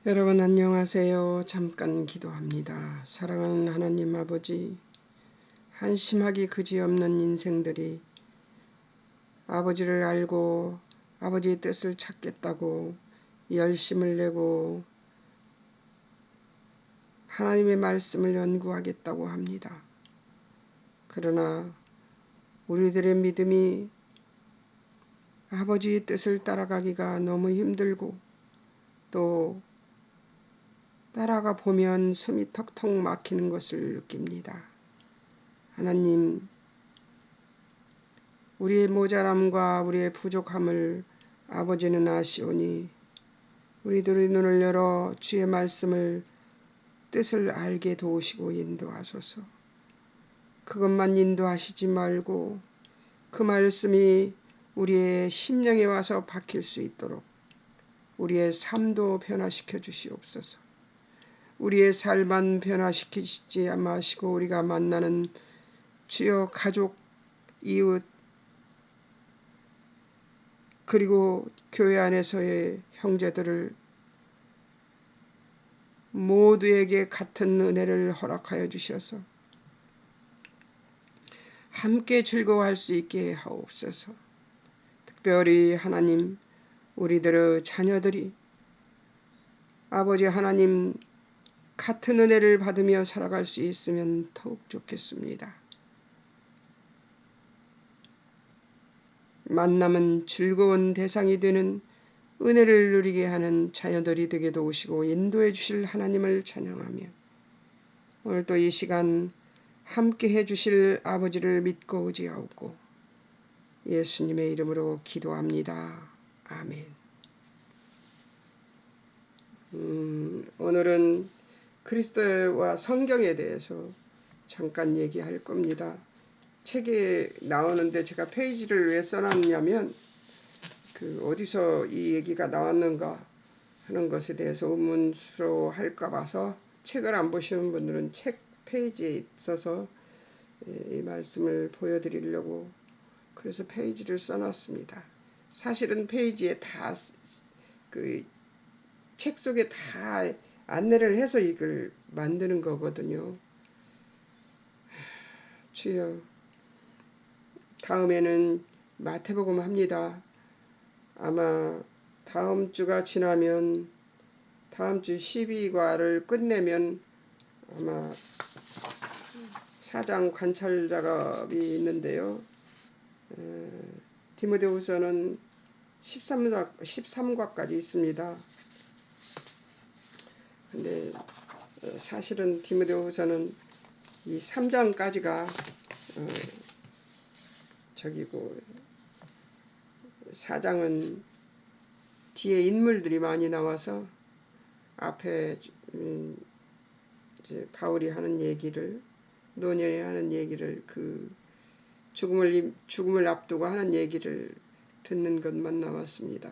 여러분 안녕하세요. 잠깐 기도합니다. 사랑하는 하나님 아버지, 한심하기 그지없는 인생들이 아버지를 알고 아버지의 뜻을 찾겠다고 열심을 내고 하나님의 말씀을 연구하겠다고 합니다. 그러나 우리들의 믿음이 아버지의 뜻을 따라가기가 너무 힘들고 또 따라가 보면 숨이 턱턱 막히는 것을 느낍니다. 하나님, 우리의 모자람과 우리의 부족함을 아버지는 아시오니 우리들의 눈을 열어 주의 말씀을 뜻을 알게 도우시고 인도하소서. 그것만 인도하시지 말고 그 말씀이 우리의 심령에 와서 박힐 수 있도록 우리의 삶도 변화시켜 주시옵소서. 우리의 삶만 변화시키지 마시고 우리가 만나는 주여 가족, 이웃, 그리고 교회 안에서의 형제들을 모두에게 같은 은혜를 허락하여 주셔서 함께 즐거워할 수 있게 하옵소서. 특별히 하나님, 우리들의 자녀들이 아버지 하나님 같은 은혜를 받으며 살아갈 수 있으면 더욱 좋겠습니다. 만남은 즐거운 대상이 되는 은혜를 누리게 하는 자녀들이 되게 도우시고 인도해 주실 하나님을 찬양하며 오늘도 이 시간 함께 해 주실 아버지를 믿고 의지하옵고 예수님의 이름으로 기도합니다. 아멘. 오늘은 그리스도와 성경에 대해서 잠깐 얘기할 겁니다. 책에 나오는데 제가 페이지를 왜 써놨냐면 어디서 이 얘기가 나왔는가 하는 것에 대해서 의문스러워할까 봐서 책을 안 보시는 분들은 책 페이지에 있어서 이 말씀을 보여드리려고 그래서 페이지를 써놨습니다. 사실은 페이지에 다 책 속에 다 안내를 해서 이걸 만드는 거거든요. 주여, 다음에는 마태복음 합니다. 아마 다음 주가 지나면 다음 주 12과를 끝내면 아마 사장 관찰 작업이 있는데요. 디모데후서는 13과까지 있습니다. 근데 사실은 디모데후서는 이 3장까지가 저기고 4장은 뒤에 인물들이 많이 나와서 앞에 이제 바울이 하는 얘기를 노년에 하는 얘기를 죽음을 앞두고 하는 얘기를 듣는 것만 남았습니다.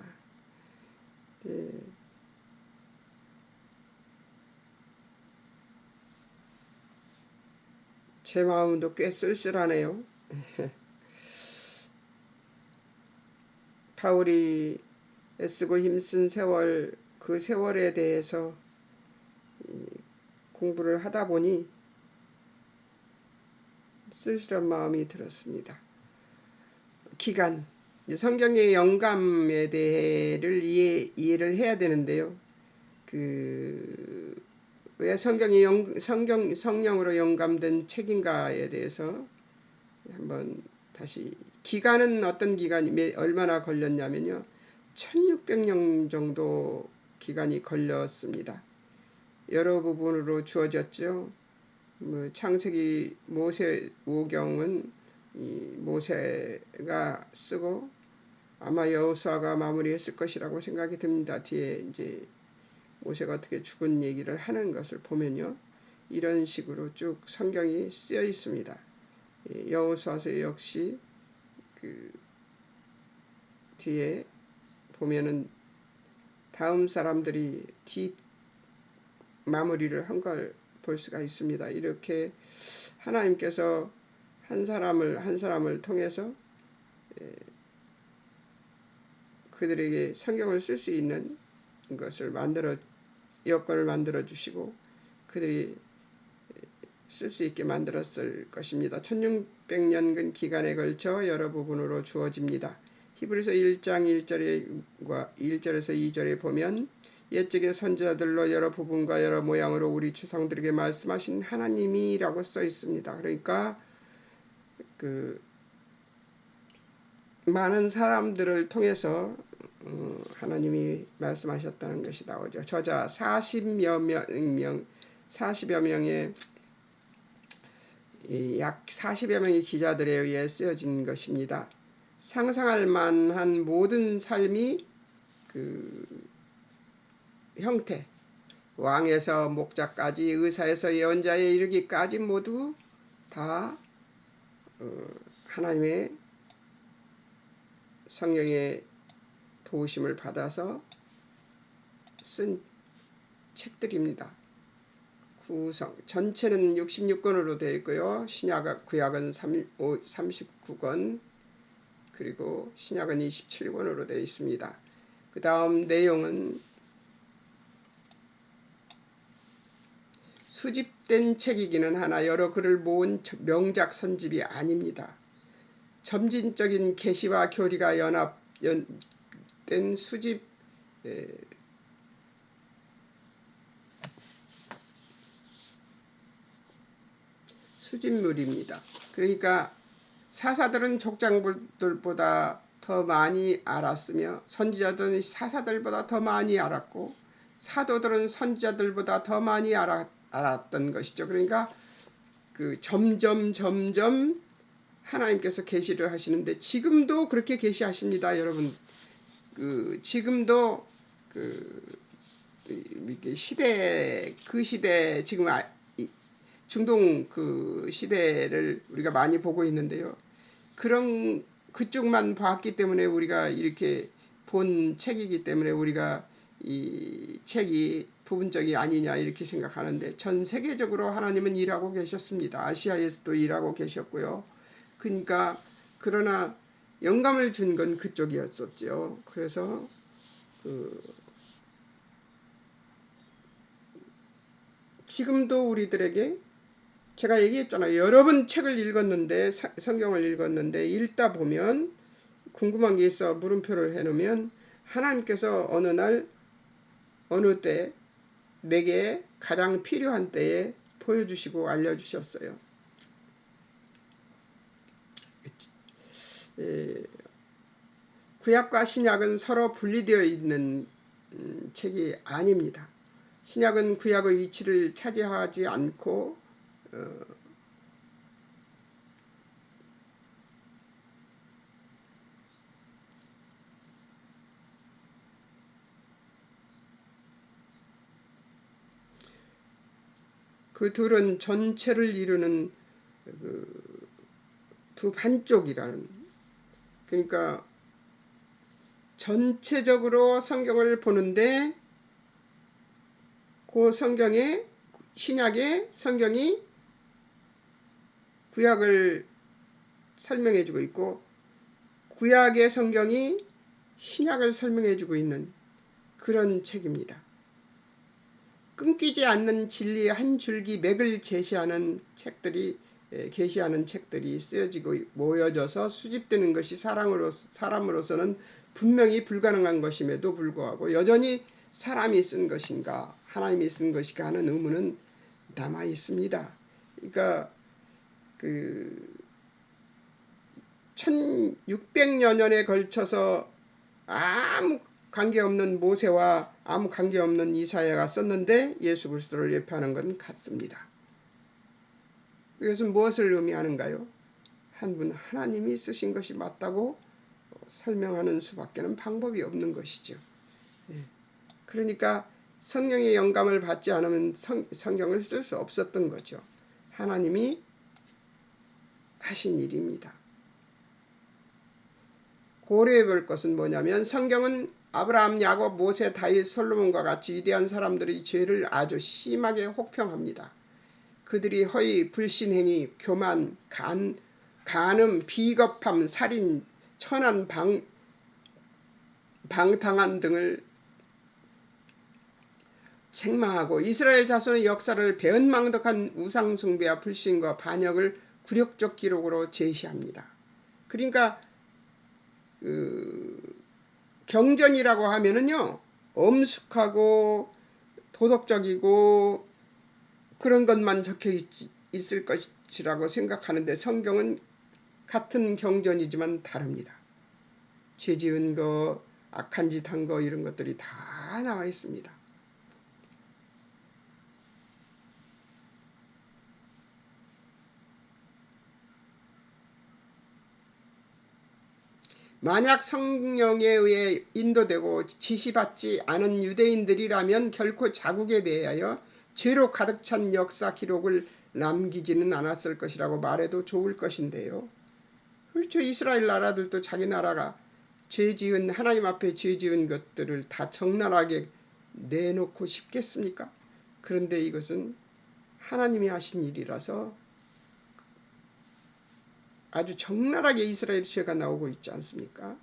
제 마음도 꽤 쓸쓸하네요. 바울이 애쓰고 힘쓴 세월, 그 세월에 대해서 공부를 하다 보니 쓸쓸한 마음이 들었습니다. 기간, 성경의 영감에 대해를 이해를 해야 되는데요. 왜 성령으로 영감된 책인가에 대해서 한번 다시 기간은 어떤 기간이 얼마나 걸렸냐면요. 1600년 정도 기간이 걸렸습니다. 여러 부분으로 주어졌죠. 창세기 모세오경은 모세가 쓰고 아마 여호수아가 마무리했을 것이라고 생각이 듭니다. 뒤에 이제 모세가 어떻게 죽은 얘기를 하는 것을 보면요. 이런 식으로 쭉 성경이 쓰여 있습니다. 여호수아서 역시 뒤에 보면은 다음 사람들이 마무리를 한 걸 볼 수가 있습니다. 이렇게 하나님께서 한 사람을 통해서 그들에게 성경을 쓸 수 있는 것을 만들어 여건을 만들어 주시고 그들이 쓸 수 있게 만들었을 것입니다. 1600년근 기간에 걸쳐 여러 부분으로 주어집니다. 히브리서 1장 1절에서 2절에 보면 옛적의 선지자들로 여러 부분과 여러 모양으로 우리 조상들에게 말씀하신 하나님이라고 써 있습니다. 그러니까 그 많은 사람들을 통해서 하나님이 말씀하셨다는 것이 나오죠. 저자 40여 명의 약 40여 명의 기자들에 의해 쓰여진 것입니다. 상상할 만한 모든 삶이 그 형태, 왕에서 목자까지 의사에서 예언자에 이르기까지 모두 다 하나님의 성령의 도우심을 받아서 쓴 책들입니다. 구성 전체는 66권으로 되어 있고요. 구약은 39권 그리고 신약은 27권으로 되어 있습니다. 그 다음 내용은 수집된 책이기는 하나 여러 글을 모은 명작 선집이 아닙니다. 점진적인 계시와 교리가 연합된 수집물입니다. 그러니까 사사들은 족장들보다 더 많이 알았으며 선지자들은 사사들보다 더 많이 알았고 사도들은 선지자들보다 더 많이 알았던 것이죠. 그러니까 그 점점 하나님께서 계시를 하시는데 지금도 그렇게 계시하십니다, 여러분. 그 지금도 그 시대 지금 중동 그 시대를 우리가 많이 보고 있는데요. 그쪽만 봤기 때문에 우리가 이렇게 본 책이기 때문에 우리가 이 책이 부분적이 아니냐 이렇게 생각하는데 전 세계적으로 하나님은 일하고 계셨습니다. 아시아에서도 일하고 계셨고요. 그러니까 그러나 영감을 준 건 그쪽이었었죠. 그래서 지금도 우리들에게 제가 얘기했잖아요. 여러 번 책을 읽었는데 성경을 읽었는데 읽다 보면 궁금한 게 있어 물음표를 해놓으면 하나님께서 어느 날 어느 때 내게 가장 필요한 때에 보여주시고 알려주셨어요. 구약과 신약은 서로 분리되어 있는 책이 아닙니다. 신약은 구약의 위치를 차지하지 않고 그 둘은 전체를 이루는 두 반쪽이라는, 그러니까 전체적으로 성경을 보는데 그 성경에 신약의 성경이 구약을 설명해주고 있고 구약의 성경이 신약을 설명해주고 있는 그런 책입니다. 끊기지 않는 진리의 한 줄기 맥을 계시하는 책들이 쓰여지고 모여져서 수집되는 것이 사람으로서는 분명히 불가능한 것임에도 불구하고 여전히 사람이 쓴 것인가 하나님이 쓴 것인가 하는 의문은 남아 있습니다. 그러니까 그 1600여 년에 걸쳐서 아무 관계없는 모세와 아무 관계없는 이사야가 썼는데 예수 그리스도를 예표하는 건 같습니다. 이것은 무엇을 의미하는가요? 한 분 하나님이 쓰신 것이 맞다고 설명하는 수밖에는 방법이 없는 것이죠. 그러니까 성령의 영감을 받지 않으면 성경을 쓸 수 없었던 거죠. 하나님이 하신 일입니다. 고려해 볼 것은 뭐냐면 성경은 아브라함, 야곱, 모세, 다윗, 솔로몬과 같이 위대한 사람들의 죄를 아주 심하게 혹평합니다. 그들이 허위, 불신행위, 교만, 간음, 비겁함, 살인, 천한, 방탕한 등을 책망하고 이스라엘 자손의 역사를 배은망덕한 우상숭배와 불신과 반역을 굴욕적 기록으로 제시합니다. 그러니까 경전이라고 하면은요, 엄숙하고 도덕적이고 그런 것만 적혀 있을 것이라고 생각하는데, 성경은 같은 경전이지만 다릅니다. 죄 지은 거, 악한 짓 한 거, 이런 것들이 다 나와 있습니다. 만약 성령에 의해 인도되고 지시받지 않은 유대인들이라면 결코 자국에 대하여 죄로 가득 찬 역사 기록을 남기지는 않았을 것이라고 말해도 좋을 것인데요. 그렇죠. 이스라엘 나라들도 자기 나라가 하나님 앞에 죄 지은 것들을 다 적나라하게 내놓고 싶겠습니까? 그런데 이것은 하나님이 하신 일이라서 아주 적나라하게 이스라엘 죄가 나오고 있지 않습니까?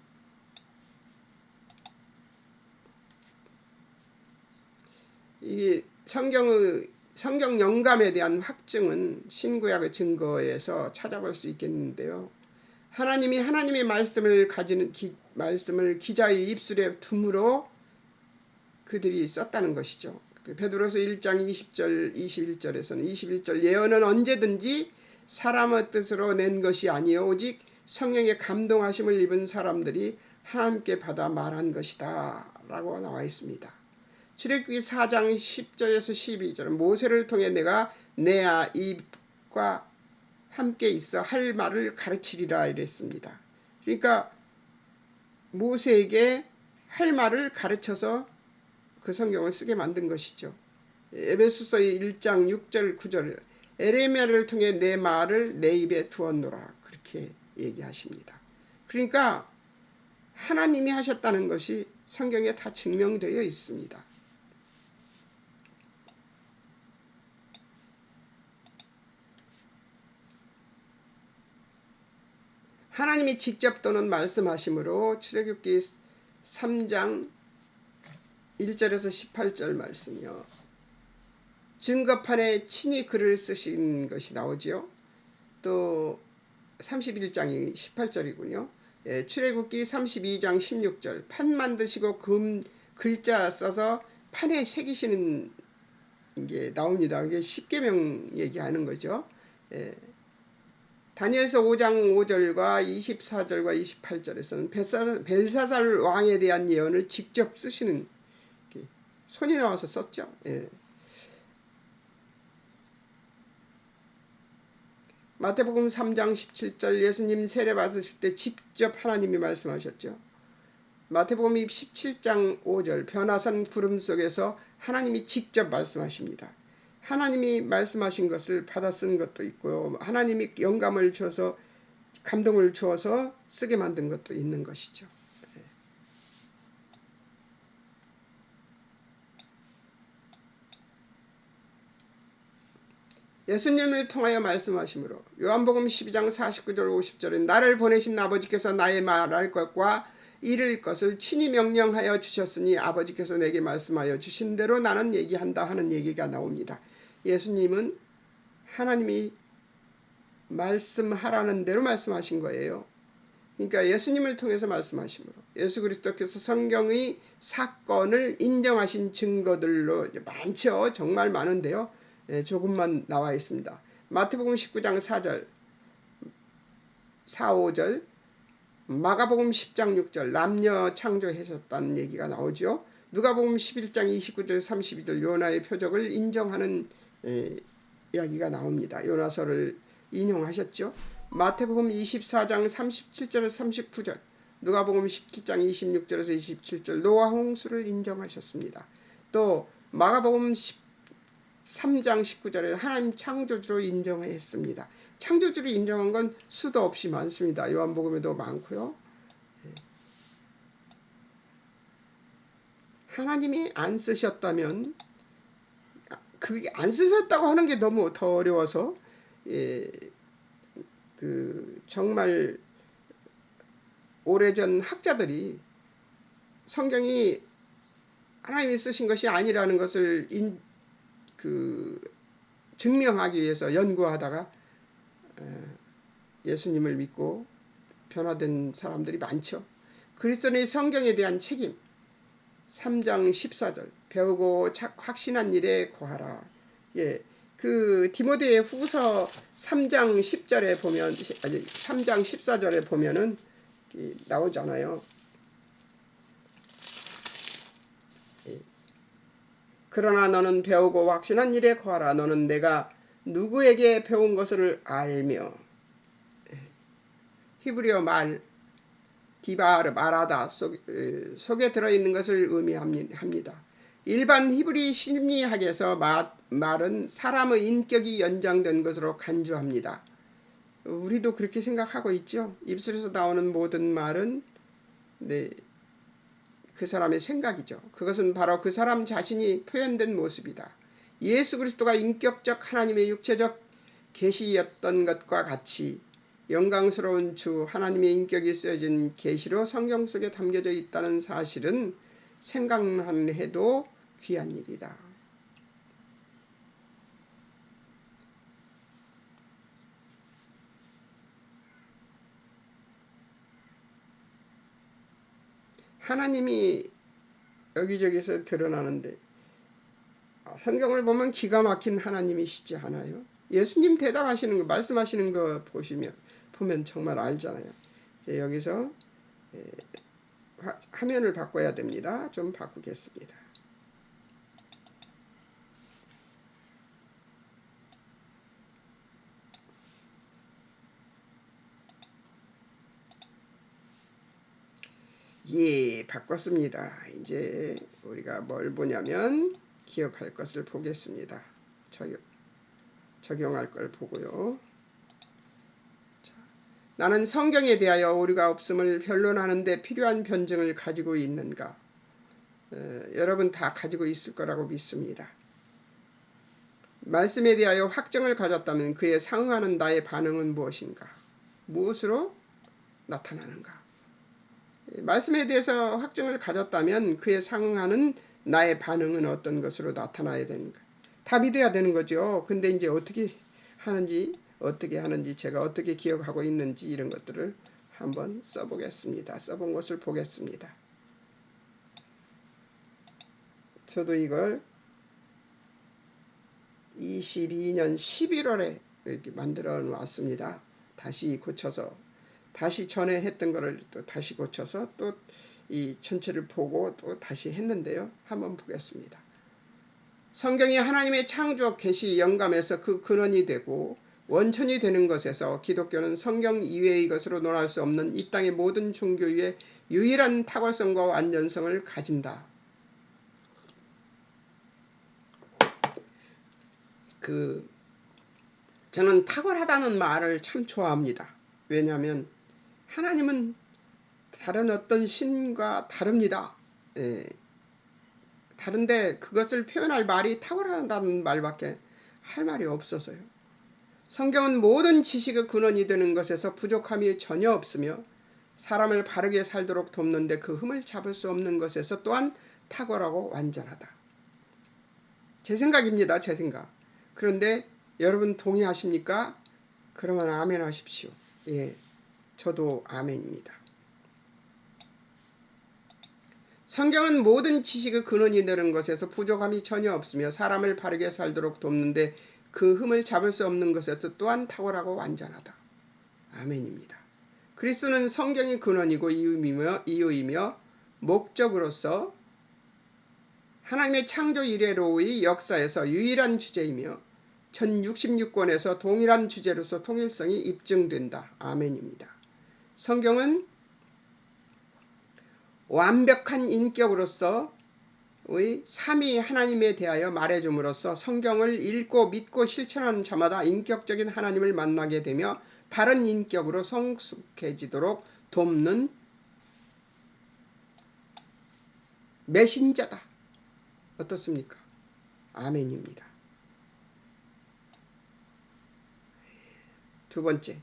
이 성경 영감에 대한 확증은 신구약의 증거에서 찾아볼 수 있겠는데요. 하나님이 하나님의 말씀을 말씀을 기자의 입술에 둠으로 그들이 썼다는 것이죠. 베드로서 1장 20절 21절에서는 21절 예언은 언제든지 사람의 뜻으로 낸 것이 아니요 오직 성령의 감동하심을 입은 사람들이 하나님께 받아 말한 것이다 라고 나와 있습니다. 출애굽기 4장 10절에서 12절 모세를 통해 내가 내 입과 함께 있어 할 말을 가르치리라 이랬습니다. 그러니까 모세에게 할 말을 가르쳐서 그 성경을 쓰게 만든 것이죠. 에베소서 1장 6절 9절 에레미야를 통해 내 말을 내 입에 두었노라 그렇게 얘기하십니다. 그러니까 하나님이 하셨다는 것이 성경에 다 증명되어 있습니다. 하나님이 직접 또는 말씀하심으로 출애굽기 3장 1절에서 18절 말씀이요. 증거판에 친히 글을 쓰신 것이 나오지요. 또 31장이 18절이군요. 예, 출애굽기 32장 16절 판 만드시고 글자 써서 판에 새기시는 게 나옵니다. 이게 십계명 얘기하는 거죠. 예. 다니엘서 5장 5절과 24절과 28절에서는 벨사살 왕에 대한 예언을 직접 쓰시는 손이 나와서 썼죠. 예. 마태복음 3장 17절 예수님 세례 받으실 때 직접 하나님이 말씀하셨죠. 마태복음 17장 5절 변화산 구름 속에서 하나님이 직접 말씀하십니다. 하나님이 말씀하신 것을 받아 쓴 것도 있고요. 하나님이 영감을 주어서 감동을 주어서 쓰게 만든 것도 있는 것이죠. 예수님을 통하여 말씀하시므로 요한복음 12장 49절 50절에 나를 보내신 아버지께서 나의 말할 것과 이를 것을 친히 명령하여 주셨으니 아버지께서 내게 말씀하여 주신 대로 나는 얘기한다 하는 얘기가 나옵니다. 예수님은 하나님이 말씀하라는 대로 말씀하신 거예요. 그러니까 예수님을 통해서 말씀하시므로 예수 그리스도께서 성경의 사건을 인정하신 증거들로 많죠. 정말 많은데요. 조금만 나와 있습니다. 마태복음 19장 4절 4, 5절 마가복음 10장 6절 남녀 창조하셨다는 얘기가 나오죠. 누가복음 11장 29절 32절 요나의 표적을 인정하는 이야기가 나옵니다. 요나서를 인용하셨죠. 마태복음 24장 37절에서 39절 누가복음 17장 26절에서 27절 노아 홍수를 인정하셨습니다. 또 마가복음 3장 19절에 하나님 창조주로 인정했습니다. 창조주를 인정한 건 수도 없이 많습니다. 요한복음에도 많고요. 하나님이 안 쓰셨다면 그게 안 쓰셨다고 하는 게 너무 더 어려워서 정말 오래전 학자들이 성경이 하나님이 쓰신 것이 아니라는 것을 증명하기 위해서 연구하다가 예수님을 믿고 변화된 사람들이 많죠. 그리스도의 성경에 대한 책임 3장 14절 배우고 확신한 일에 고하라. 예, 그 디모데 후서 3장 10절에 보면, 아니 3장 14절에 보면은 나오잖아요. 예. 그러나 너는 배우고 확신한 일에 고하라. 너는 내가 누구에게 배운 것을 알며. 예. 히브리어 말 디바르 말하다 속에 들어있는 것을 의미합니다. 일반 히브리 심리학에서 말은 사람의 인격이 연장된 것으로 간주합니다. 우리도 그렇게 생각하고 있죠. 입술에서 나오는 모든 말은 그 사람의 생각이죠. 그것은 바로 그 사람 자신이 표현된 모습이다. 예수 그리스도가 인격적 하나님의 육체적 계시였던 것과 같이 영광스러운 주 하나님의 인격이 쓰여진 계시로 성경 속에 담겨져 있다는 사실은 생각만 해도 귀한 일이다. 하나님이 여기저기서 드러나는데 성경을 보면 기가 막힌 하나님이시지 않아요? 예수님 대답하시는 거, 말씀하시는 거 보면 정말 알잖아요. 여기서 화면을 바꿔야 됩니다. 좀 바꾸겠습니다. 예, 바꿨습니다. 이제 우리가 뭘 보냐면 기억할 것을 보겠습니다. 적용할 걸 보고요. 자, 나는 성경에 대하여 우리가 없음을 변론하는데 필요한 변증을 가지고 있는가? 여러분 다 가지고 있을 거라고 믿습니다. 말씀에 대하여 확정을 가졌다면 그에 상응하는 나의 반응은 무엇인가? 무엇으로 나타나는가? 말씀에 대해서 확정을 가졌다면 그에 상응하는 나의 반응은 어떤 것으로 나타나야 되는가? 다 믿어야 되는 거죠. 근데 이제 어떻게 하는지 제가 어떻게 기억하고 있는지 이런 것들을 한번 써보겠습니다. 써본 것을 보겠습니다. 저도 이걸 22년 11월에 이렇게 만들어 놨습니다. 다시 고쳐서 다시 전에 했던 거를 또 다시 고쳐서 또 이 전체를 보고 또 다시 했는데요. 한번 보겠습니다. 성경이 하나님의 창조 계시 영감에서 그 근원이 되고 원천이 되는 것에서 기독교는 성경 이외의 것으로 논할 수 없는 이 땅의 모든 종교 위에 유일한 탁월성과 완전성을 가진다. 저는 탁월하다는 말을 참 좋아합니다. 왜냐하면 하나님은 다른 어떤 신과 다릅니다. 예. 다른데 그것을 표현할 말이 탁월하다는 말밖에 할 말이 없어서요. 성경은 모든 지식의 근원이 되는 것에서 부족함이 전혀 없으며 사람을 바르게 살도록 돕는데 그 흠을 잡을 수 없는 것에서 또한 탁월하고 완전하다. 제 생각입니다. 제 생각. 그런데 여러분 동의하십니까? 그러면 아멘 하십시오. 예, 저도 아멘입니다. 성경은 모든 지식의 근원이 되는 것에서 부족함이 전혀 없으며 사람을 바르게 살도록 돕는데 그 흠을 잡을 수 없는 것에서 또한 탁월하고 완전하다. 아멘입니다. 그리스도는 성경의 근원이고 이유이며 목적으로서 하나님의 창조 이래로의 역사에서 유일한 주제이며 전 66권에서 동일한 주제로서 통일성이 입증된다. 아멘입니다. 성경은 완벽한 인격으로서의 삼위 하나님에 대하여 말해줌으로써 성경을 읽고 믿고 실천하는 자마다 인격적인 하나님을 만나게 되며 바른 인격으로 성숙해지도록 돕는 메신저다. 어떻습니까? 아멘입니다. 두 번째,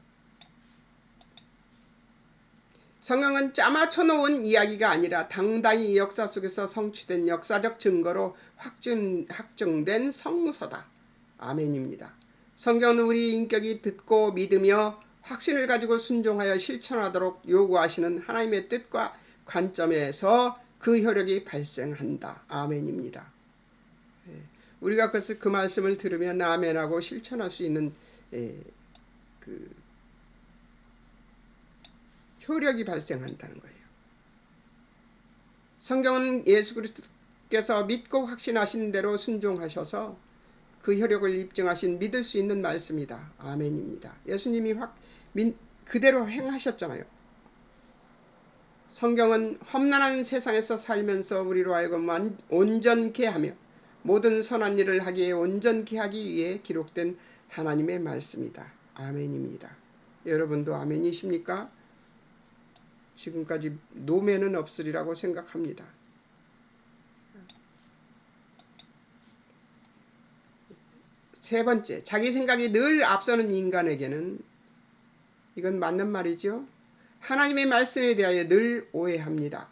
성경은 짜맞춰 놓은 이야기가 아니라 당당히 이 역사 속에서 성취된 역사적 증거로 확정된 성서다. 아멘입니다. 성경은 우리 인격이 듣고 믿으며 확신을 가지고 순종하여 실천하도록 요구하시는 하나님의 뜻과 관점에서 그 효력이 발생한다. 아멘입니다. 우리가 그 말씀을 들으면 아멘하고 실천할 수 있는 그 효력이 발생한다는 거예요. 성경은 예수 그리스도께서 믿고 확신하신 대로 순종하셔서 그 효력을 입증하신 믿을 수 있는 말씀이다. 아멘입니다. 예수님이 그대로 행하셨잖아요. 성경은 험난한 세상에서 살면서 우리로 하여금 온전케 하며 모든 선한 일을 하기에 온전케 하기 위해 기록된 하나님의 말씀이다. 아멘입니다. 여러분도 아멘이십니까? 지금까지 노매는 없으리라고 생각합니다. 세 번째, 자기 생각이 늘 앞서는 인간에게는 이건 맞는 말이죠. 하나님의 말씀에 대하여 늘 오해합니다.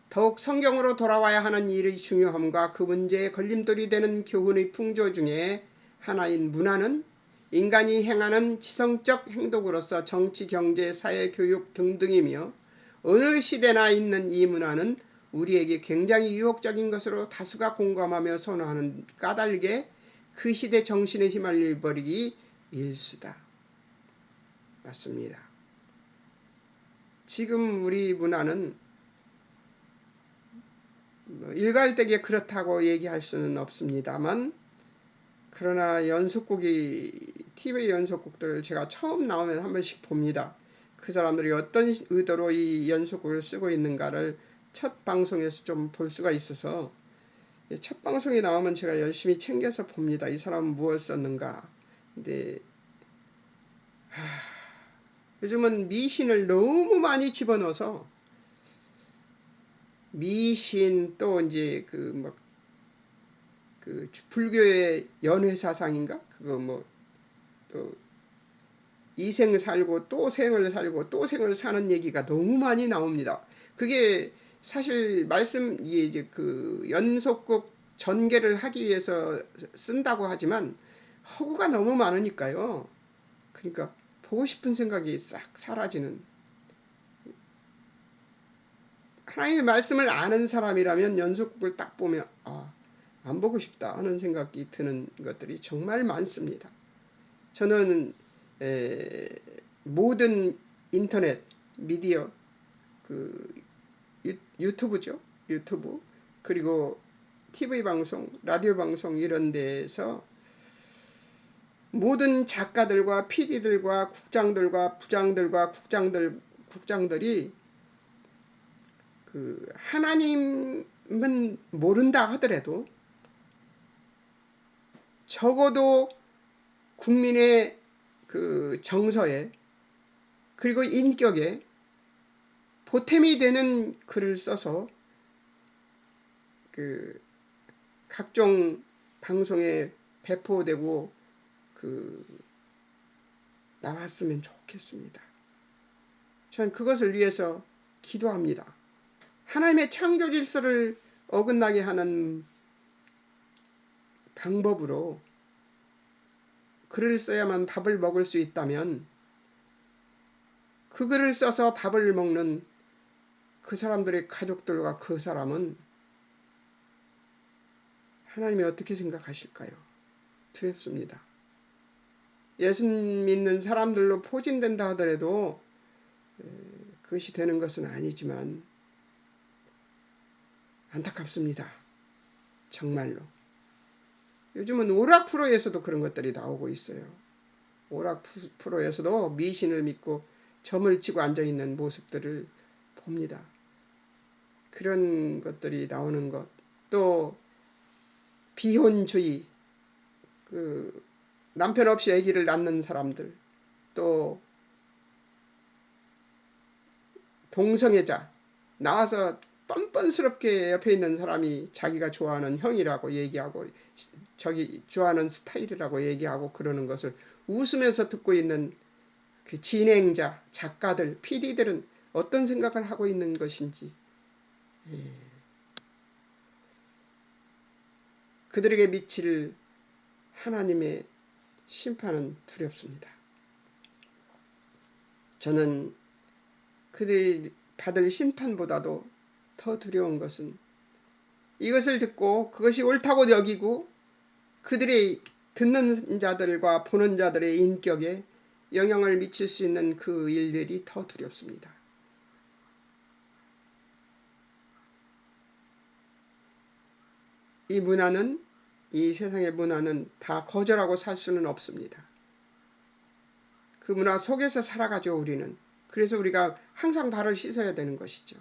더욱 성경으로 돌아와야 하는 일의 중요함과 그 문제에 걸림돌이 되는 교훈의 풍조 중에 하나인 문화는 인간이 행하는 지성적 행동으로서 정치, 경제, 사회, 교육 등등이며 어느 시대나 있는 이 문화는 우리에게 굉장히 유혹적인 것으로 다수가 공감하며 선호하는 까닭에 그 시대 정신에 휘말려 버리기 일수다. 맞습니다. 지금 우리 문화는 일괄되게 그렇다고 얘기할 수는 없습니다만, 그러나 연속곡이 TV 연속곡들을 제가 처음 나오면 한 번씩 봅니다. 그 사람들이 어떤 의도로 이 연속곡을 쓰고 있는가를 첫 방송에서 좀 볼 수가 있어서 첫 방송이 나오면 제가 열심히 챙겨서 봅니다. 이 사람은 무엇을 썼는가. 근데 요즘은 미신을 너무 많이 집어넣어서 미신 또 이제 그 불교의 연회사상인가 그거 또 이생 살고 또 생을 살고 또 생을 사는 얘기가 너무 많이 나옵니다. 그게 사실 이제 그 연속곡 전개를 하기 위해서 쓴다고 하지만 허구가 너무 많으니까요. 그러니까 보고 싶은 생각이 싹 사라지는. 하나님의 말씀을 아는 사람이라면 연속곡을 딱 보면 안 보고 싶다 하는 생각이 드는 것들이 정말 많습니다. 저는 모든 인터넷 미디어 유튜브죠. 유튜브 그리고 TV 방송, 라디오 방송 이런 데에서 모든 작가들과 PD들과 국장들과 부장들과 국장들이 하나님은 모른다 하더라도 적어도 국민의 그 정서에 그리고 인격에 보탬이 되는 글을 써서 각종 방송에 배포되고 나왔으면 좋겠습니다. 전 그것을 위해서 기도합니다. 하나님의 창조 질서를 어긋나게 하는 방법으로 글을 써야만 밥을 먹을 수 있다면 그 글을 써서 밥을 먹는 그 사람들의 가족들과 그 사람은 하나님이 어떻게 생각하실까요? 두렵습니다. 예수 믿는 사람들로 포진된다 하더라도 그것이 되는 것은 아니지만 안타깝습니다. 정말로. 요즘은 오락 프로에서도 그런 것들이 나오고 있어요. 오락 프로에서도 미신을 믿고 점을 치고 앉아있는 모습들을 봅니다. 그런 것들이 나오는 것. 또 비혼주의, 남편 없이 아기를 낳는 사람들, 또 동성애자, 나와서 뻔뻔스럽게 옆에 있는 사람이 자기가 좋아하는 형이라고 얘기하고 저기 좋아하는 스타일이라고 얘기하고 그러는 것을 웃으면서 듣고 있는 그 진행자, 작가들, PD들은 어떤 생각을 하고 있는 것인지, 그들에게 미칠 하나님의 심판은 두렵습니다. 저는 그들이 받을 심판보다도 더 두려운 것은 이것을 듣고 그것이 옳다고 여기고 그들의 듣는 자들과 보는 자들의 인격에 영향을 미칠 수 있는 그 일들이 더 두렵습니다. 이 문화는, 이 세상의 문화는 다 거절하고 살 수는 없습니다. 그 문화 속에서 살아가죠, 우리는. 그래서 우리가 항상 발을 씻어야 되는 것이죠.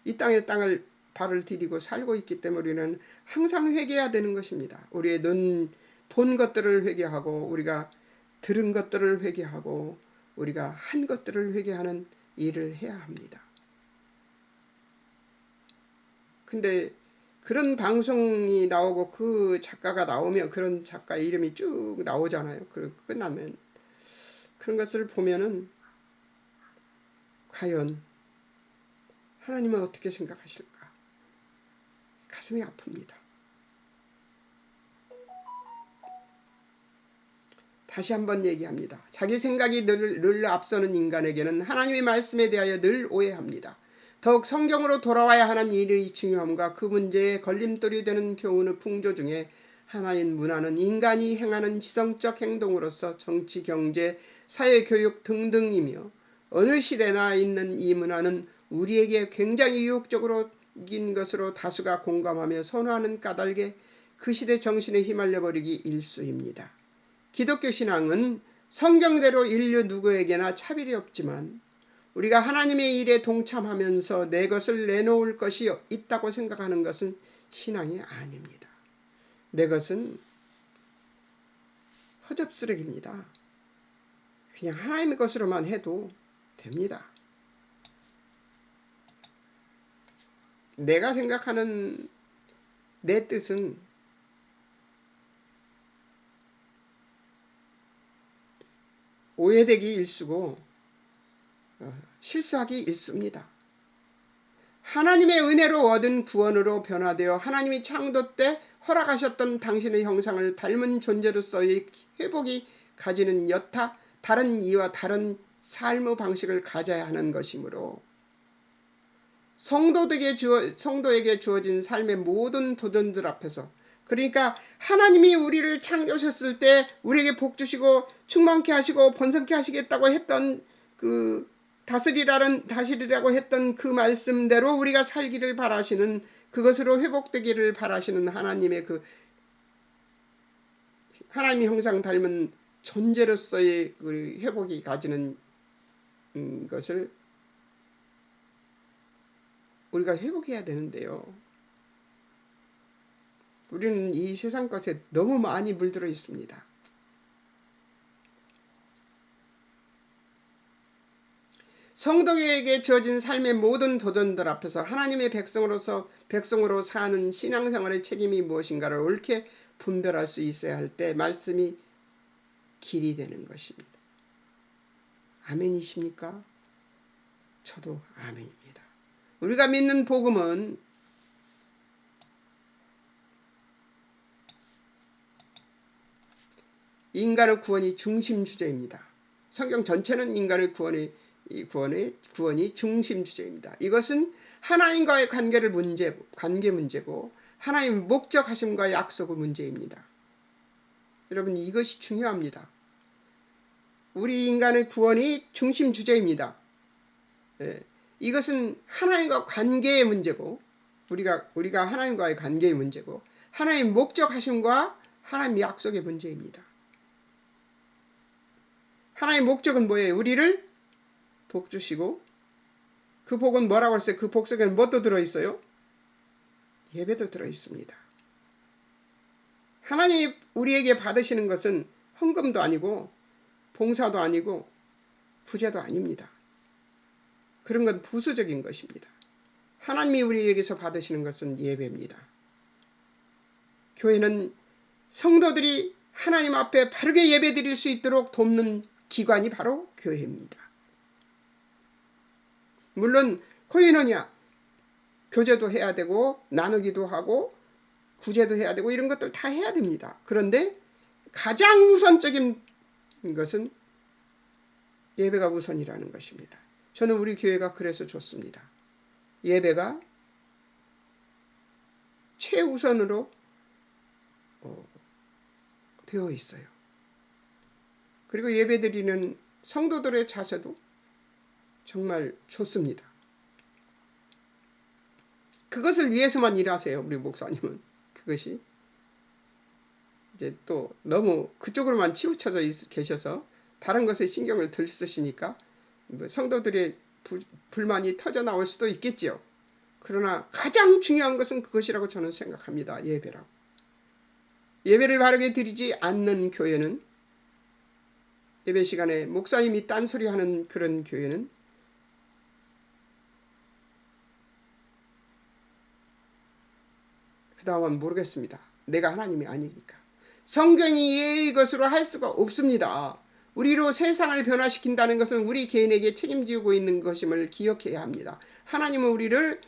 이 땅을 발을 디디고 살고 있기 때문에 우리는 항상 회개해야 되는 것입니다. 우리의 눈 본 것들을 회개하고 우리가 들은 것들을 회개하고 우리가 한 것들을 회개하는 일을 해야 합니다. 근데 그런 방송이 나오고 그 작가가 나오면 그런 작가 이름이 쭉 나오잖아요. 끝나면 그런 것을 보면은 과연 하나님은 어떻게 생각하실까? 가슴이 아픕니다. 다시 한번 얘기합니다. 자기 생각이 늘 앞서는 인간에게는 하나님의 말씀에 대하여 늘 오해합니다. 더욱 성경으로 돌아와야 하는 일의 중요함과 그 문제에 걸림돌이 되는 교훈의 풍조 중에 하나인 문화는 인간이 행하는 지성적 행동으로서 정치, 경제, 사회교육 등등이며 어느 시대나 있는 이 문화는 우리에게 굉장히 유혹적인 것으로 다수가 공감하며 선호하는 까닭에 그 시대 정신에 휘말려버리기 일쑤입니다. 기독교 신앙은 성경대로 인류 누구에게나 차별이 없지만 우리가 하나님의 일에 동참하면서 내 것을 내놓을 것이 있다고 생각하는 것은 신앙이 아닙니다. 내 것은 허접쓰레기입니다. 그냥 하나님의 것으로만 해도 됩니다. 내가 생각하는 내 뜻은 오해되기 일쑤고 실수하기 일쑤입니다. 하나님의 은혜로 얻은 구원으로 변화되어 하나님이 창조 때 허락하셨던 당신의 형상을 닮은 존재로서의 회복이 가지는 여타 다른 이와 다른 삶의 방식을 가져야 하는 것이므로 성도에게 주어진 삶의 모든 도전들 앞에서, 그러니까 하나님이 우리를 창조하셨을 때 우리에게 복 주시고 충만케 하시고 번성케 하시겠다고 했던 그 다스리라고 했던 그 말씀대로 우리가 살기를 바라시는, 그것으로 회복되기를 바라시는 하나님의 그 하나님의 형상 닮은 존재로서의 그 회복이 가지는 것을 우리가 회복해야 되는데요. 우리는 이 세상 것에 너무 많이 물들어 있습니다. 성도에게 주어진 삶의 모든 도전들 앞에서 하나님의 백성으로 사는 신앙생활의 책임이 무엇인가를 옳게 분별할 수 있어야 할 때 말씀이 길이 되는 것입니다. 아멘이십니까? 저도 아멘입니다. 우리가 믿는 복음은 인간의 구원이 중심 주제입니다. 성경 전체는 인간의 구원이 중심 주제입니다. 이것은 하나님과의 관계 문제고 하나님 목적하심과 약속의 문제입니다. 여러분, 이것이 중요합니다. 우리 인간의 구원이 중심 주제입니다. 이것은 하나님과 관계의 문제고 우리가 하나님과의 관계의 문제고 하나님 목적하심과 하나님 약속의 문제입니다. 하나님의 목적은 뭐예요? 우리를 복 주시고, 그 복은 뭐라고 했어요? 그 복 속에는 뭣도 들어있어요? 예배도 들어있습니다. 하나님이 우리에게 받으시는 것은 헌금도 아니고 봉사도 아니고 부제도 아닙니다. 그런 건 부수적인 것입니다. 하나님이 우리에게서 받으시는 것은 예배입니다. 교회는 성도들이 하나님 앞에 바르게 예배드릴 수 있도록 돕는 기관이 바로 교회입니다. 물론 코인원이야 교제도 해야 되고 나누기도 하고 구제도 해야 되고 이런 것들 다 해야 됩니다. 그런데 가장 우선적인 것은 예배가 우선이라는 것입니다. 저는 우리 교회가 그래서 좋습니다. 예배가 최우선으로 되어 있어요. 그리고 예배드리는 성도들의 자세도 정말 좋습니다. 그것을 위해서만 일하세요. 우리 목사님은. 그것이 이제 또 너무 그쪽으로만 치우쳐져 계셔서 다른 것에 신경을 덜 쓰시니까 성도들의 불만이 터져 나올 수도 있겠지요. 그러나 가장 중요한 것은 그것이라고 저는 생각합니다. 예배라고. 예배를 바르게 드리지 않는 교회는, 예배 시간에 목사님이 딴소리 하는 그런 교회는 그 다음은 모르겠습니다. 내가 하나님이 아니니까. 성경이 이것으로 할 수가 없습니다. 우리로 세상을 변화시킨다는 것은 우리 개인에게 책임지고 있는 것임을 기억해야 합니다. 하나님은 우리를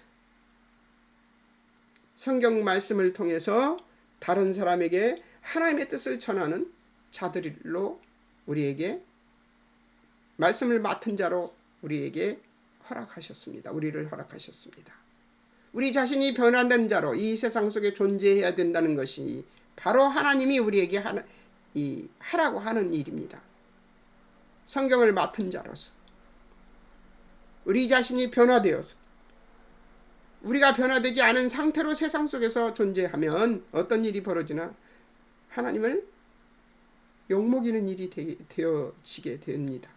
성경 말씀을 통해서 다른 사람에게 하나님의 뜻을 전하는 자들로 우리에게 말씀을 맡은 자로 우리에게 허락하셨습니다. 우리를 허락하셨습니다. 우리 자신이 변화된 자로 이 세상 속에 존재해야 된다는 것이 바로 하나님이 우리에게 하라고 하는 일입니다. 성경을 맡은 자로서 우리 자신이 변화되어서 우리가 변화되지 않은 상태로 세상 속에서 존재하면 어떤 일이 벌어지나 하나님을 욕먹이는 일이 되어지게 됩니다.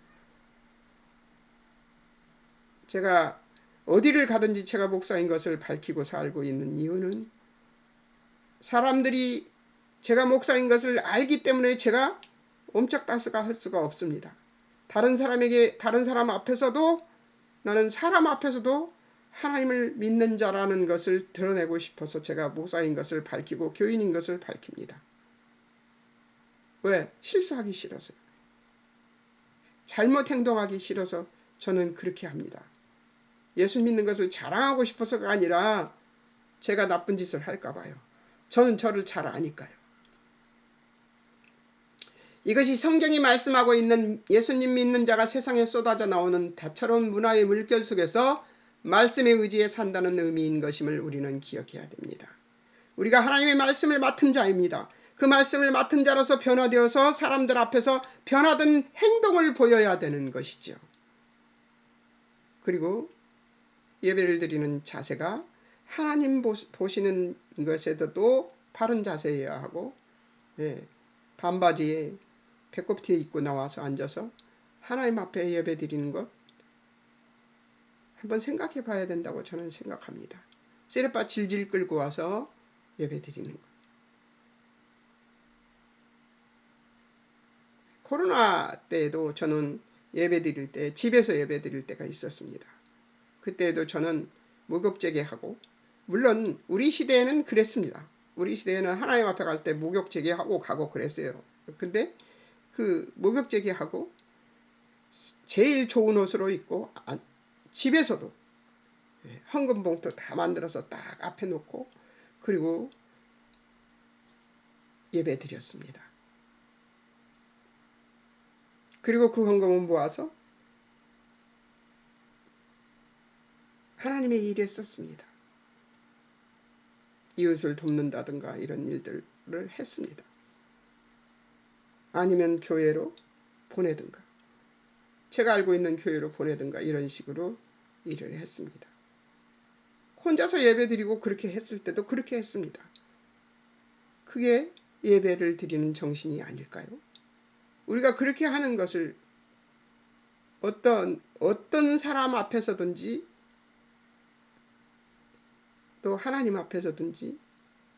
제가 어디를 가든지 제가 목사인 것을 밝히고 살고 있는 이유는 사람들이 제가 목사인 것을 알기 때문에 제가 옴짝달싹 할 수가 없습니다. 다른 사람 앞에서도, 나는 사람 앞에서도 하나님을 믿는 자라는 것을 드러내고 싶어서 제가 목사인 것을 밝히고 교인인 것을 밝힙니다. 왜? 실수하기 싫어서요. 잘못 행동하기 싫어서 저는 그렇게 합니다. 예수 믿는 것을 자랑하고 싶어서가 아니라 제가 나쁜 짓을 할까 봐요. 저는 저를 잘 아니까요. 이것이 성경이 말씀하고 있는 예수님 믿는 자가 세상에 쏟아져 나오는 다채로운 문화의 물결 속에서 말씀의 의지에 산다는 의미인 것임을 우리는 기억해야 됩니다. 우리가 하나님의 말씀을 맡은 자입니다. 그 말씀을 맡은 자로서 변화되어서 사람들 앞에서 변화된 행동을 보여야 되는 것이죠. 그리고 예배를 드리는 자세가 하나님 보시는 것에도 바른 자세여야 하고, 반바지에 배꼽티에 입고 나와서 앉아서 하나님 앞에 예배 드리는 것 한번 생각해 봐야 된다고 저는 생각합니다. 쓰레빠 질질 끌고 와서 예배 드리는 것. 코로나 때에도 저는 예배 드릴 때 집에서 예배 드릴 때가 있었습니다. 그때도 저는 목욕제계하고, 물론 우리 시대에는 그랬습니다. 우리 시대에는 하나님 앞에 갈 때 목욕제계하고 가고 그랬어요. 근데 그 목욕제계하고 제일 좋은 옷으로 입고 집에서도 헌금 봉투 다 만들어서 딱 앞에 놓고 그리고 예배 드렸습니다. 그리고 그 헌금을 모아서 하나님의 일에 썼습니다. 이웃을 돕는다든가 이런 일들을 했습니다. 아니면 교회로 보내든가, 제가 알고 있는 교회로 보내든가 이런 식으로 일을 했습니다. 혼자서 예배 드리고 그렇게 했을 때도 그렇게 했습니다. 그게 예배를 드리는 정신이 아닐까요? 우리가 그렇게 하는 것을 어떤 사람 앞에서든지 또 하나님 앞에서든지,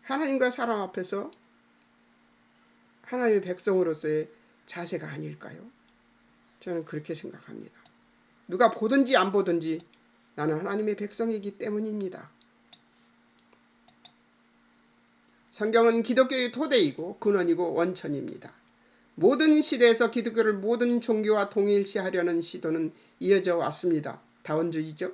하나님과 사람 앞에서 하나님의 백성으로서의 자세가 아닐까요? 저는 그렇게 생각합니다. 누가 보든지 안 보든지 나는 하나님의 백성이기 때문입니다. 성경은 기독교의 토대이고 근원이고 원천입니다. 모든 시대에서 기독교를 모든 종교와 동일시하려는 시도는 이어져 왔습니다. 다원주의죠.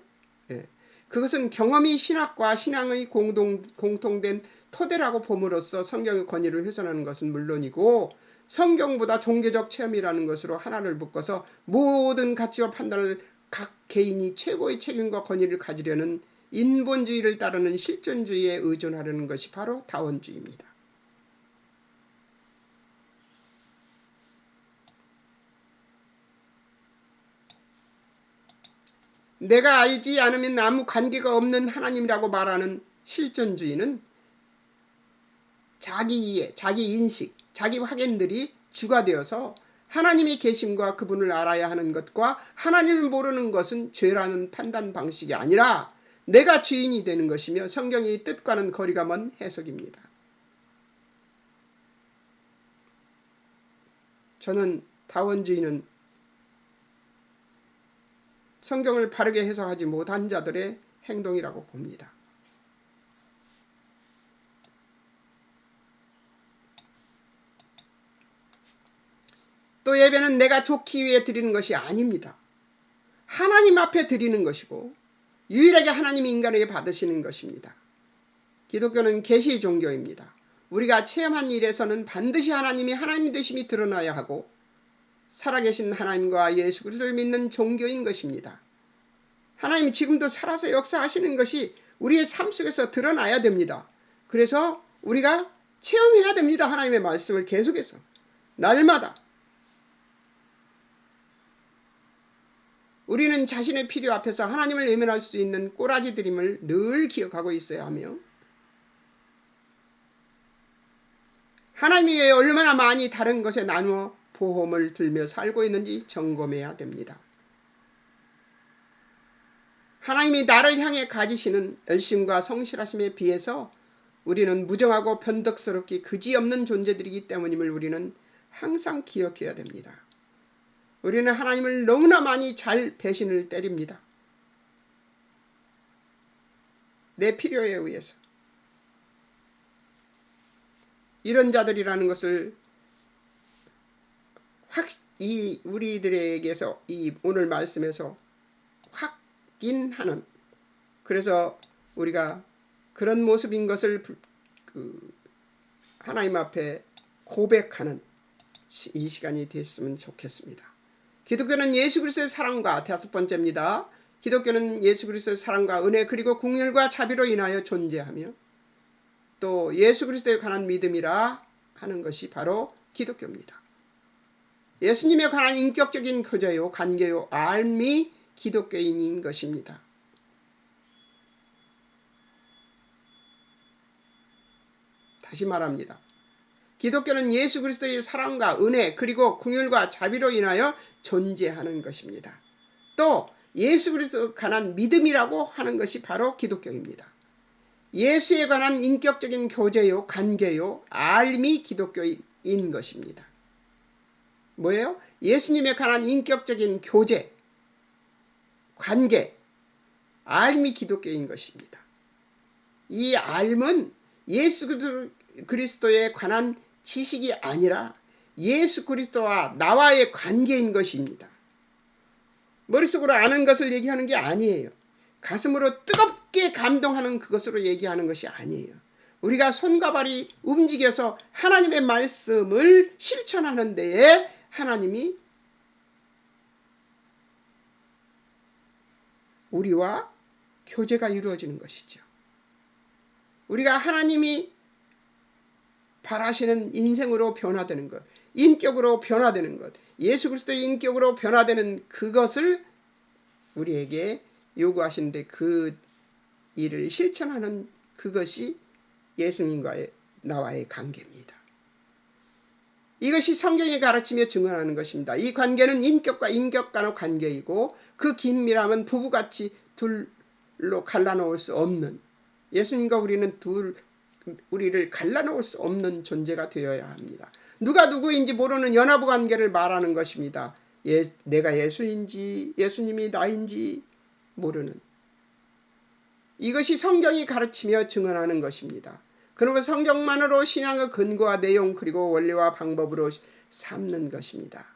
예. 그것은 경험이 신학과 신앙의 공통된 토대라고 봄으로써 성경의 권위를 훼손하는 것은 물론이고 성경보다 종교적 체험이라는 것으로 하나를 묶어서 모든 가치와 판단을 각 개인이 최고의 책임과 권위를 가지려는 인본주의를 따르는 실존주의에 의존하려는 것이 바로 다원주의입니다. 내가 알지 않으면 아무 관계가 없는 하나님이라고 말하는 실존주의는 자기 이해, 자기 인식, 자기 확인들이 주가 되어서 하나님의 계심과 그분을 알아야 하는 것과 하나님을 모르는 것은 죄라는 판단 방식이 아니라 내가 주인이 되는 것이며 성경의 뜻과는 거리가 먼 해석입니다. 저는 다원주의는 성경을 바르게 해석하지 못한 자들의 행동이라고 봅니다. 또 예배는 내가 좋기 위해 드리는 것이 아닙니다. 하나님 앞에 드리는 것이고 유일하게 하나님이 인간에게 받으시는 것입니다. 기독교는 계시 종교입니다. 우리가 체험한 일에서는 반드시 하나님이 하나님 되심이 드러나야 하고 살아계신 하나님과 예수 그리스도를 믿는 종교인 것입니다. 하나님이 지금도 살아서 역사하시는 것이 우리의 삶 속에서 드러나야 됩니다. 그래서 우리가 체험해야 됩니다. 하나님의 말씀을 계속해서 날마다. 우리는 자신의 필요 앞에서 하나님을 외면할 수 있는 꼬라지들임을 늘 기억하고 있어야 하며 하나님 외에 얼마나 많이 다른 것에 나누어 보험을 들며 살고 있는지 점검해야 됩니다. 하나님이 나를 향해 가지시는 열심과 성실하심에 비해서 우리는 무정하고 변덕스럽게 그지없는 존재들이기 때문임을 우리는 항상 기억해야 됩니다. 우리는 하나님을 너무나 많이 잘 배신을 때립니다. 내 필요에 의해서. 이런 자들이라는 것을 우리들에게서 이 오늘 말씀에서 확인하는, 그래서 우리가 그런 모습인 것을 하나님 앞에 고백하는 이 시간이 됐으면 좋겠습니다. 기독교는 예수 그리스도의 사랑과, 다섯 번째입니다. 기독교는 예수 그리스도의 사랑과 은혜 그리고 긍휼과 자비로 인하여 존재하며 또 예수 그리스도에 관한 믿음이라 하는 것이 바로 기독교입니다. 예수님에 관한 인격적인 교제요, 관계요, 알미 기독교인인 것입니다. 다시 말합니다. 기독교는 예수 그리스도의 사랑과 은혜 그리고 긍휼과 자비로 인하여 존재하는 것입니다. 또 예수 그리스도에 관한 믿음이라고 하는 것이 바로 기독교입니다. 예수에 관한 인격적인 교제요, 관계요, 알미 기독교인 것입니다. 뭐예요? 예수님에 관한 인격적인 교제, 관계, 알미 기독교인 것입니다. 이 알은 예수 그리스도에 관한 지식이 아니라 예수 그리스도와 나와의 관계인 것입니다. 머릿속으로 아는 것을 얘기하는 게 아니에요. 가슴으로 뜨겁게 감동하는 그것으로 얘기하는 것이 아니에요. 우리가 손과 발이 움직여서 하나님의 말씀을 실천하는 데에 하나님이 우리와 교제가 이루어지는 것이죠. 우리가 하나님이 바라시는 인생으로 변화되는 것, 인격으로 변화되는 것, 예수 그리스도의 인격으로 변화되는 그것을 우리에게 요구하시는데 그 일을 실천하는 그것이 예수님과의 나와의 관계입니다. 이것이 성경이 가르치며 증언하는 것입니다. 이 관계는 인격과 인격 간의 관계이고 그 긴밀함은 부부같이 둘로 갈라놓을 수 없는, 예수님과 우리를 갈라놓을 수 없는 존재가 되어야 합니다. 누가 누구인지 모르는 연합 관계를 말하는 것입니다. 내가 예수인지 예수님이 나인지 모르는, 이것이 성경이 가르치며 증언하는 것입니다. 그러면 성경만으로 신앙의 근거와 내용 그리고 원리와 방법으로 삼는 것입니다.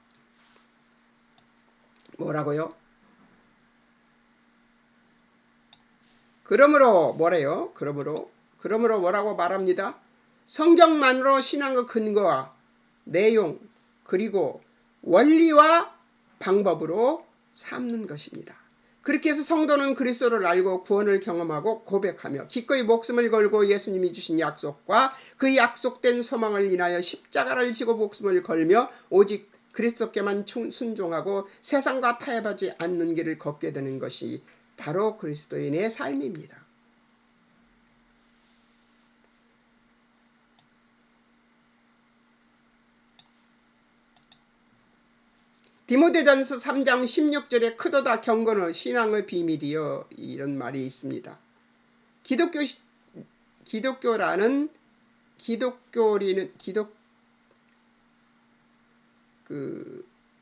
뭐라고요? 그러므로 뭐래요? 그러므로 뭐라고 말합니다. 성경만으로 신앙의 근거와 내용 그리고 원리와 방법으로 삼는 것입니다. 그렇게 해서 성도는 그리스도를 알고 구원을 경험하고 고백하며 기꺼이 목숨을 걸고 예수님이 주신 약속과 그 약속된 소망을 인하여 십자가를 지고 목숨을 걸며 오직 그리스도께만 순종하고 세상과 타협하지 않는 길을 걷게 되는 것이 바로 그리스도인의 삶입니다. 디모데전서 3장 16절에 크도다 경건의 신앙의 비밀이여 이런 말이 있습니다.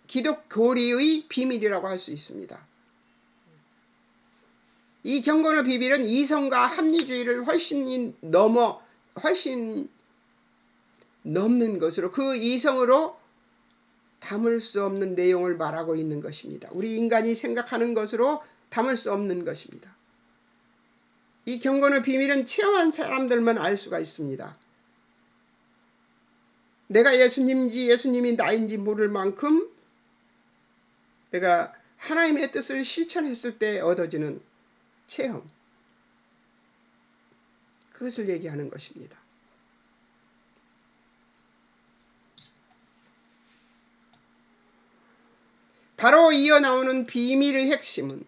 기독교리의 비밀이라고 할 수 있습니다. 이 경건의 비밀은 이성과 합리주의를 훨씬 넘는 것으로 그 이성으로 담을 수 없는 내용을 말하고 있는 것입니다. 우리 인간이 생각하는 것으로 담을 수 없는 것입니다. 이 경건의 비밀은 체험한 사람들만 알 수가 있습니다. 내가 예수님인지 예수님이 나인지 모를 만큼 내가 하나님의 뜻을 실천했을 때 얻어지는 체험, 그것을 얘기하는 것입니다. 바로 이어 나오는 비밀의 핵심은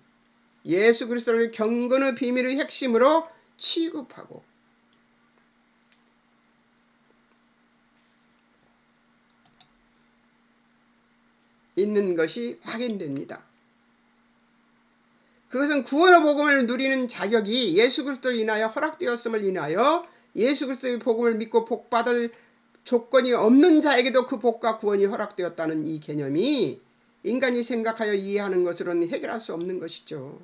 예수 그리스도를 경건의 비밀의 핵심으로 취급하고 있는 것이 확인됩니다. 그것은 구원의 복음을 누리는 자격이 예수 그리스도로 인하여 허락되었음을 인하여 예수 그리스도의 복음을 믿고 복받을 조건이 없는 자에게도 그 복과 구원이 허락되었다는 이 개념이 인간이 생각하여 이해하는 것으로는 해결할 수 없는 것이죠.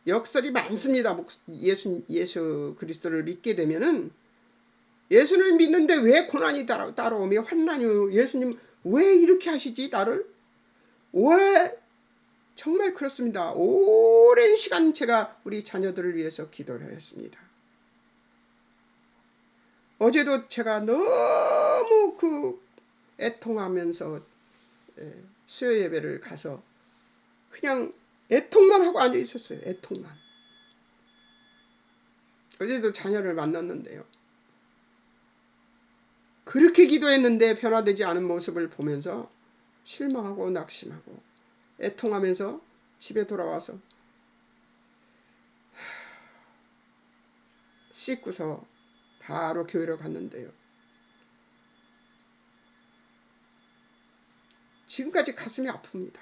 역설이 많습니다. 예수 그리스도를 믿게 되면은 예수를 믿는데 왜 고난이 따라오며 환난이 예수님 왜 이렇게 하시지 나를? 왜? 정말 그렇습니다. 오랜 시간 제가 우리 자녀들을 위해서 기도를 했습니다. 어제도 제가 너무 애통하면서 수요 예배를 가서 그냥 애통만 하고 앉아 있었어요. 애통만. 어제도 자녀를 만났는데요. 그렇게 기도했는데 변화되지 않은 모습을 보면서 실망하고 낙심하고 애통하면서 집에 돌아와서 씻고서 바로 교회로 갔는데요. 지금까지 가슴이 아픕니다.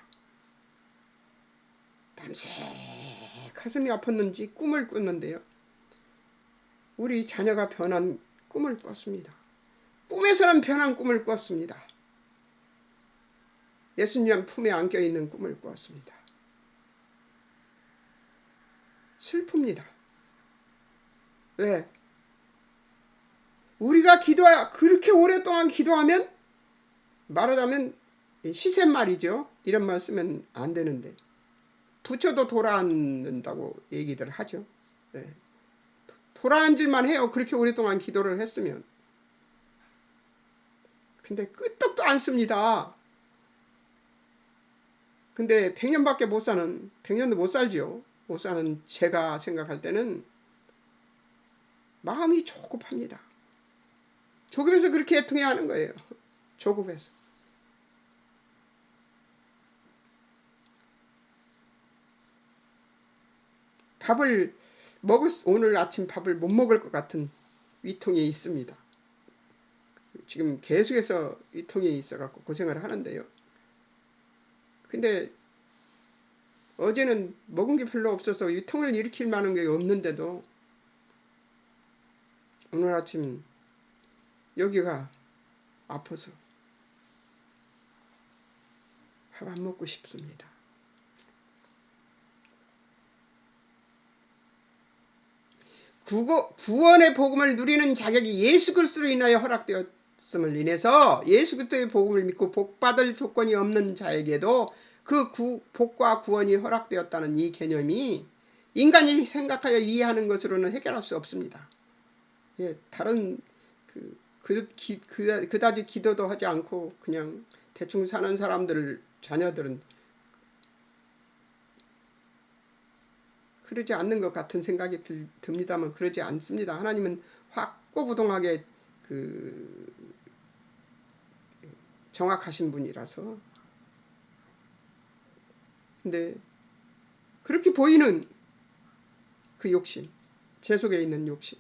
밤새 가슴이 아팠는지 꿈을 꿨는데요. 우리 자녀가 변한 꿈을 꿨습니다. 꿈에서는 변한 꿈을 꿨습니다. 예수님 품에 안겨있는 꿈을 꿨습니다. 슬픕니다. 왜? 우리가 그렇게 오랫동안 기도하면 말하자면 시샘말이죠. 이런 말 쓰면 안 되는데 부처도 돌아앉는다고 얘기들 하죠. 네. 돌아앉을만 해요. 그렇게 오랫동안 기도를 했으면. 근데 끄떡도 안 씁니다. 근데 100년밖에 못 사는 100년도 못 살죠. 못 사는 제가 생각할 때는 마음이 조급합니다. 조급해서 그렇게 애통해야 하는 거예요. 조급해서. 오늘 아침 밥을 못 먹을 것 같은 위통이 있습니다. 지금 계속해서 위통이 있어갖고 고생을 하는데요. 근데 어제는 먹은 게 별로 없어서 위통을 일으킬 만한 게 없는데도 오늘 아침 여기가 아파서 밥 안 먹고 싶습니다. 구원의 복음을 누리는 자격이 예수 그리스도로 인하여 허락되었음을 인해서 예수 그리스도의 복음을 믿고 복받을 조건이 없는 자에게도 그 복과 구원이 허락되었다는 이 개념이 인간이 생각하여 이해하는 것으로는 해결할 수 없습니다. 예, 다른 그다지 기도도 하지 않고 그냥 대충 사는 사람들 자녀들은 그러지 않는 것 같은 생각이 듭니다만 그러지 않습니다. 하나님은 확고부동하게 정확하신 분이라서. 근데 그렇게 보이는 그 욕심, 제 속에 있는 욕심,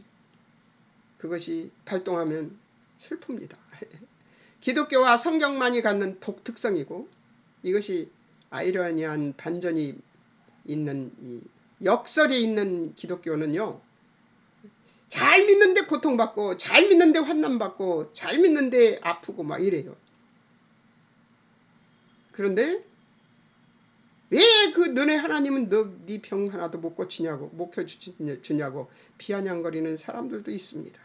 그것이 발동하면 슬픕니다. 기독교와 성경만이 갖는 독특성이고 이것이 아이러니한 반전이 있는 이 역설이 있는 기독교는요. 잘 믿는데 고통받고 잘 믿는데 환난받고 잘 믿는데 아프고 막 이래요. 그런데 왜 그 너네 하나님은 네 병 하나도 못 고치냐고 못 켜주냐고 비아냥거리는 사람들도 있습니다.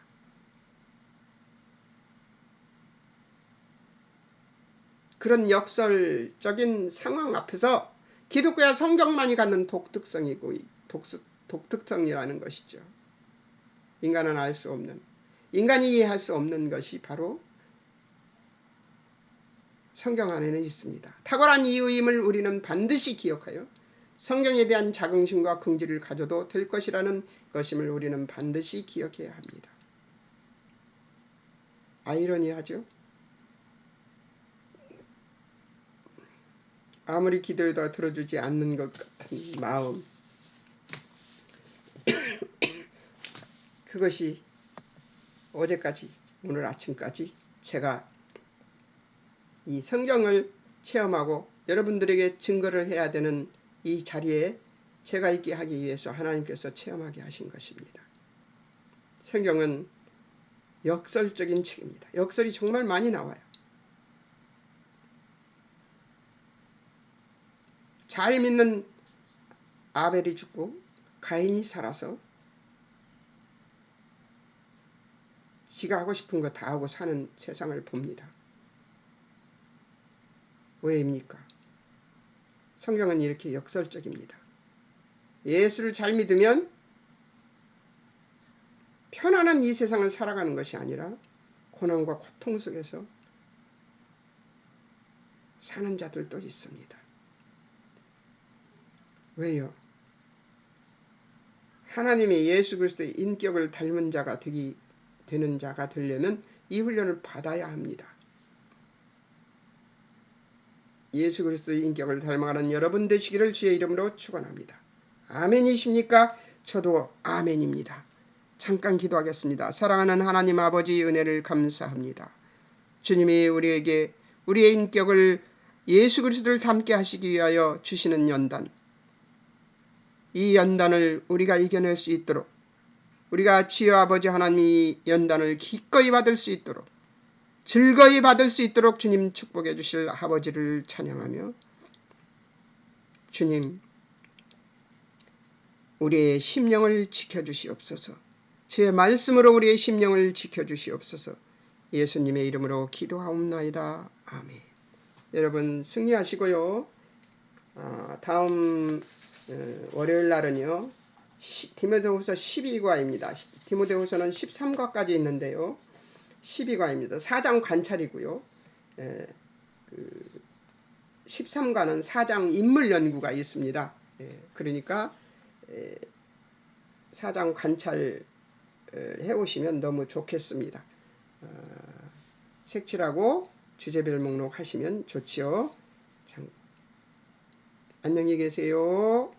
그런 역설적인 상황 앞에서 기독교와 성경만이 갖는 독특성이고 독특성이라는 것이죠. 인간은 알 수 없는, 인간이 이해할 수 없는 것이 바로 성경 안에는 있습니다. 탁월한 이유임을 우리는 반드시 기억하여 성경에 대한 자긍심과 긍지를 가져도 될 것이라는 것임을 우리는 반드시 기억해야 합니다. 아이러니하죠? 아무리 기도해도 들어주지 않는 것 같은 마음, 그것이 어제까지 오늘 아침까지 제가 이 성경을 체험하고 여러분들에게 증거를 해야 되는 이 자리에 제가 있게 하기 위해서 하나님께서 체험하게 하신 것입니다. 성경은 역설적인 책입니다. 역설이 정말 많이 나와요. 잘 믿는 아벨이 죽고 가인이 살아서 지가 하고 싶은 거 다 하고 사는 세상을 봅니다. 왜입니까? 성경은 이렇게 역설적입니다. 예수를 잘 믿으면 편안한 이 세상을 살아가는 것이 아니라 고난과 고통 속에서 사는 자들도 있습니다. 왜요? 하나님이 예수 그리스도의 인격을 닮은 자가 되는 자가 되려면 이 훈련을 받아야 합니다. 예수 그리스도의 인격을 닮아가는 여러분 되시기를 주의 이름으로 축원합니다. 아멘이십니까? 저도 아멘입니다. 잠깐 기도하겠습니다. 사랑하는 하나님 아버지 은혜를 감사합니다. 주님이 우리에게 우리의 인격을 예수 그리스도를 닮게 하시기 위하여 주시는 연단, 이 연단을 우리가 이겨낼 수 있도록 우리가 주여 아버지 하나님이 연단을 기꺼이 받을 수 있도록 즐거이 받을 수 있도록 주님 축복해 주실 아버지를 찬양하며 주님 우리의 심령을 지켜주시옵소서. 주의 말씀으로 우리의 심령을 지켜주시옵소서. 예수님의 이름으로 기도하옵나이다. 아멘. 여러분 승리하시고요. 다음 월요일 날은요. 디모데후서 12과입니다. 디모데후서는 13과까지 있는데요. 12과입니다. 4장 관찰이고요. 13과는 4장 인물 연구가 있습니다. 그러니까 4장 관찰 해오시면 너무 좋겠습니다. 색칠하고 주제별 목록 하시면 좋지요. 안녕히 계세요.